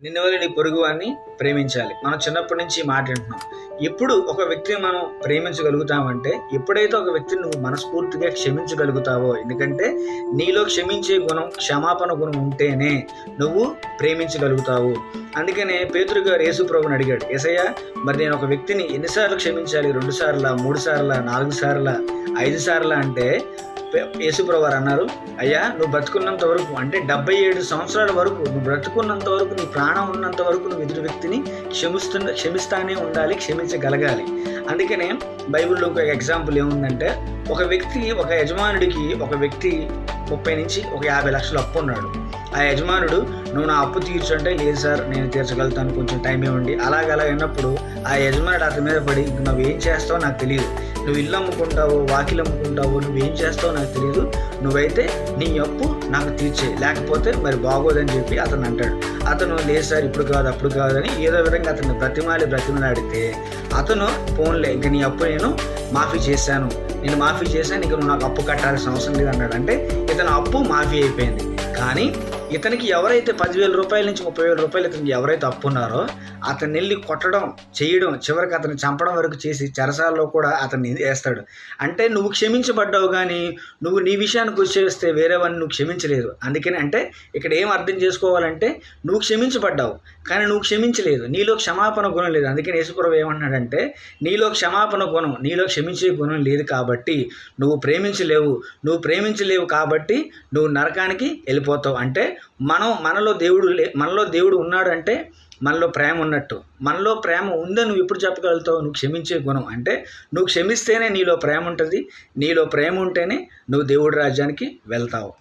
నిన్ను వల్ల నీ పొరుగువాన్ని ప్రేమించాలి. మనం చిన్నప్పటి నుంచి ఈ మాట వింటున్నాం. ఎప్పుడు ఒక వ్యక్తిని మనం ప్రేమించగలుగుతామంటే ఎప్పుడైతే ఒక వ్యక్తిని నువ్వు మనస్ఫూర్తిగా క్షమించగలుగుతావో. ఎందుకంటే నీలో క్షమించే గుణం, క్షమాపణ గుణం ఉంటేనే నువ్వు ప్రేమించగలుగుతావు. అందుకనే పేతురు గారు యేసు ప్రభువుని అడిగాడు, యేసయ్యా మరి నేను ఒక వ్యక్తిని ఎన్నిసార్లు క్షమించాలి? 2 సార్లా, 3 సార్లా, 4 సార్లా, 5 సార్లా అంటే యేసుప్రభు వారు అన్నారు, అయ్యా నువ్వు బ్రతుకున్నంత వరకు, అంటే 77 సంవత్సరాల వరకు నువ్వు బ్రతుకున్నంత వరకు, నీ ప్రాణం ఉన్నంత వరకు నువ్వు ఎదుటి వ్యక్తిని క్షమిస్తానే ఉండాలి, క్షమించగలగాలి. అందుకనే బైబిల్లో ఒక ఎగ్జాంపుల్ ఏముందంటే, ఒక యజమానుడికి ఒక వ్యక్తి 30 నుంచి 50 లక్షలు అప్పు ఉన్నాడు. ఆ యజమానుడు నువ్వు నా అప్పు తీర్చు అంటే, లేదు సార్ నేను తీర్చగలుగుతాను, కొంచెం టైం ఇవ్వండి. అలాగ అన్నప్పుడు ఆ యజమానుడు అతని మీద పడి, నువ్వేం చేస్తావో నాకు తెలియదు, నువ్వు ఇల్లు అమ్ముకుంటావో వాకిలు అమ్ముకుంటావో నువ్వేం చేస్తావో నాకు తెలియదు, నువ్వైతే నీ అప్పు నాకు తీర్చే, లేకపోతే మరి బాగోదని చెప్పి అతను అంటాడు. అతను లేదు సార్ ఇప్పుడు కాదు అప్పుడు కాదని ఏదో విధంగా అతను బ్రతిమలాడితే అతను ఫోన్లే ఇంక నీ అప్పు నేను మాఫీ చేశాను ఇంక నువ్వు నాకు అప్పు కట్టాల్సిన అవసరం లేదు అన్నాడు. అంటే ఇతను అప్పు మాఫీ అయిపోయింది. కానీ ఇతనికి ఎవరైతే 10,000 రూపాయల నుంచి 30,000 రూపాయలు ఇతనికి ఎవరైతే అప్పు ఉన్నారో అతన్ని వెళ్ళి కొట్టడం, చేయడం, చివరికి అతన్ని చంపడం వరకు చేసి చెరసాలలో కూడా అతన్ని వేస్తాడు. అంటే నువ్వు క్షమించబడ్డావు, కానీ నువ్వు నీ విషయానికి వచ్చేస్తే వేరే వాడిని నువ్వు క్షమించలేదు. అందుకని అంటే ఇక్కడ ఏం అర్థం చేసుకోవాలంటే, నువ్వు క్షమించబడ్డావు కానీ నువ్వు క్షమించలేదు, నీలో క్షమాపణ గుణం లేదు. అందుకని యేసుప్రభువు ఏమన్నాడంటే, నీలో క్షమాపణ గుణం, నీలో క్షమించే గుణం లేదు కాబట్టి నువ్వు ప్రేమించలేవు కాబట్టి నువ్వు నరకానికి వెళ్ళిపోతావు. అంటే మనలో దేవుడు ఉన్నాడు అంటే మనలో ప్రేమ ఉన్నట్టు. మనలో ప్రేమ ఉందని నువ్వు ఎప్పుడు చెప్పగలుగుతావు? నువ్వు క్షమించే గుణం. అంటే నువ్వు క్షమిస్తేనే నీలో ప్రేమ ఉంటుంది, నీలో ప్రేమ ఉంటేనే నువ్వు దేవుడి రాజ్యానికి వెళ్తావు.